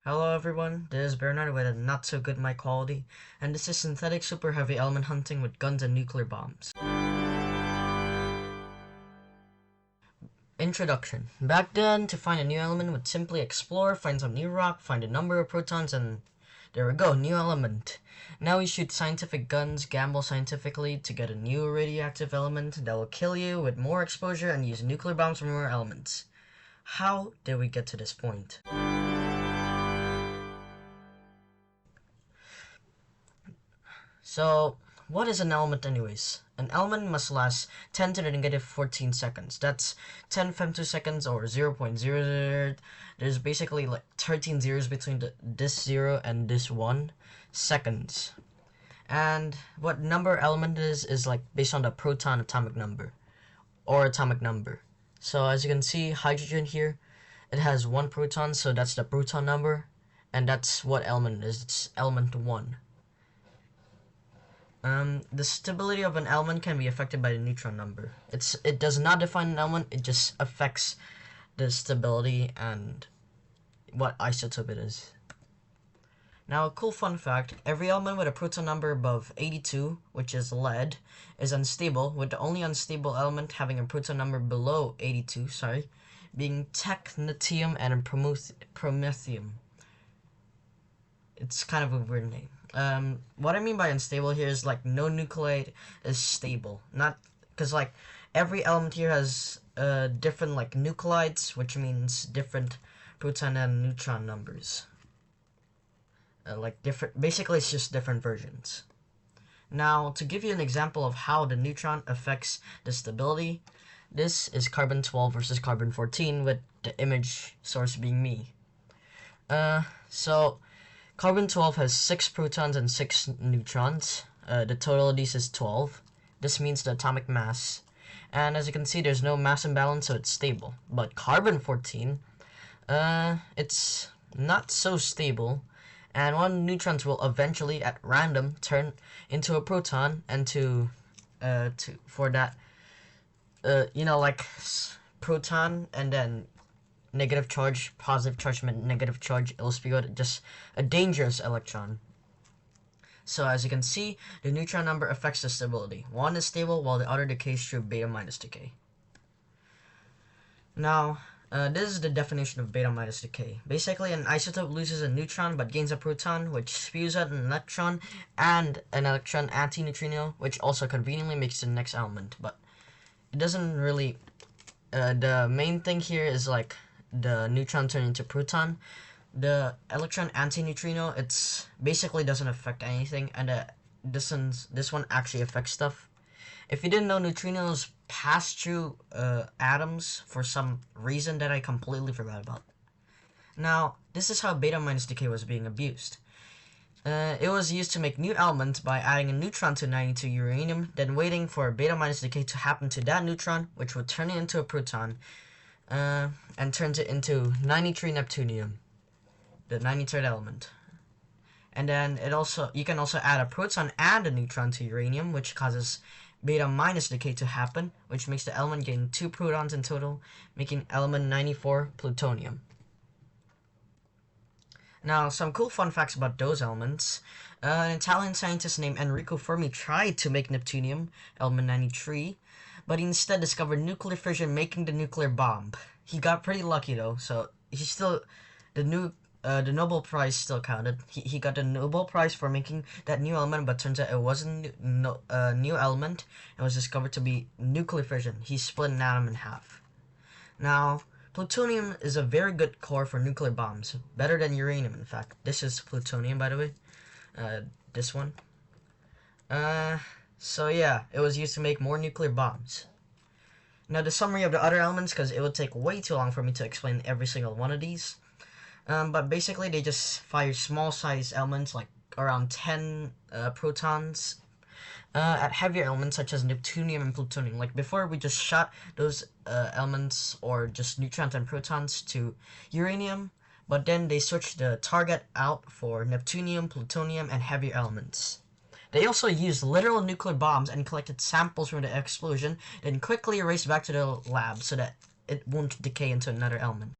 Hello everyone, this is Bernard with a not so good mic quality, and this is synthetic super heavy element hunting with guns and nuclear bombs. Introduction. Back then, to find a new element would simply explore, find some new rock, find a number of protons, and there we go, new element. Now we shoot scientific guns, gamble scientifically to get a new radioactive element that will kill you with more exposure and use nuclear bombs for more elements. How did we get to this point? So, what is an element anyways? An element must last 10 to the negative 14 seconds. That's 10 femtoseconds or 0.00. There's basically like 13 zeros between this 0 and this 1 seconds. And what number element is like based on the proton atomic number or atomic number. So as you can see, hydrogen here, it has 1 proton, so that's the proton number, and that's what element it is. It's element 1. The stability of an element can be affected by the neutron number. It does not define an element, it just affects the stability and what isotope it is. Now, a cool fun fact, every element with a proton number above 82, which is lead, is unstable, with the only unstable element having a proton number below 82, being technetium and promethium. It's kind of a weird name. What I mean by unstable here is like no nuclide is stable. Not because like every element here has different like nuclides, which means different proton and neutron numbers. Like different, basically it's just different versions. Now, to give you an example of how the neutron affects the stability, this is carbon 12 versus carbon 14 with the image source being me. So carbon 12 has 6 protons and 6 neutrons. The total of these is 12. This means the atomic mass. And as you can see, there's no mass imbalance, so it's stable. But carbon 14, it's not so stable. And one of the neutrons will eventually, at random, turn into a proton, and for that, like proton and then negative charge, positive charge, negative charge, it'll spew out just a dangerous electron. So as you can see, the neutron number affects the stability. One is stable while the other decays through beta minus decay. Now, this is the definition of beta minus decay. Basically, an isotope loses a neutron but gains a proton, which spews out an electron and an electron antineutrino, which also conveniently makes the next element. But it doesn't really. The main thing here is like the neutron turn into proton. The electron antineutrino, it's basically doesn't affect anything, and this one actually affects stuff. If you didn't know, neutrinos pass through atoms for some reason that I completely forgot about. Now, this is how beta minus decay was being abused. It was used to make new elements by adding a neutron to 92 uranium, then waiting for beta minus decay to happen to that neutron, which would turn it into a proton, and turns it into 93 neptunium, the 93rd element. And then you can also add a proton and a neutron to uranium, which causes beta minus decay to happen, which makes the element gain 2 protons in total, making element 94 plutonium. Now, some cool fun facts about those elements. An Italian scientist named Enrico Fermi tried to make neptunium, element 93, but he instead discovered nuclear fission, making the nuclear bomb. He got pretty lucky though, so the Nobel Prize still counted. He got the Nobel Prize for making that new element, but turns out it wasn't a new element. It was discovered to be nuclear fission. He split an atom in half. Now, plutonium is a very good core for nuclear bombs. Better than uranium, in fact. This is plutonium, by the way. This one. So yeah, it was used to make more nuclear bombs. Now the summary of the other elements, because it would take way too long for me to explain every single one of these. But basically they just fire small size elements like around 10 protons at heavier elements such as neptunium and plutonium. Like before, we just shot those elements or just neutrons and protons to uranium, but then they switched the target out for neptunium, plutonium, and heavier elements. They also used literal nuclear bombs and collected samples from the explosion, then quickly erased back to the lab so that it won't decay into another element.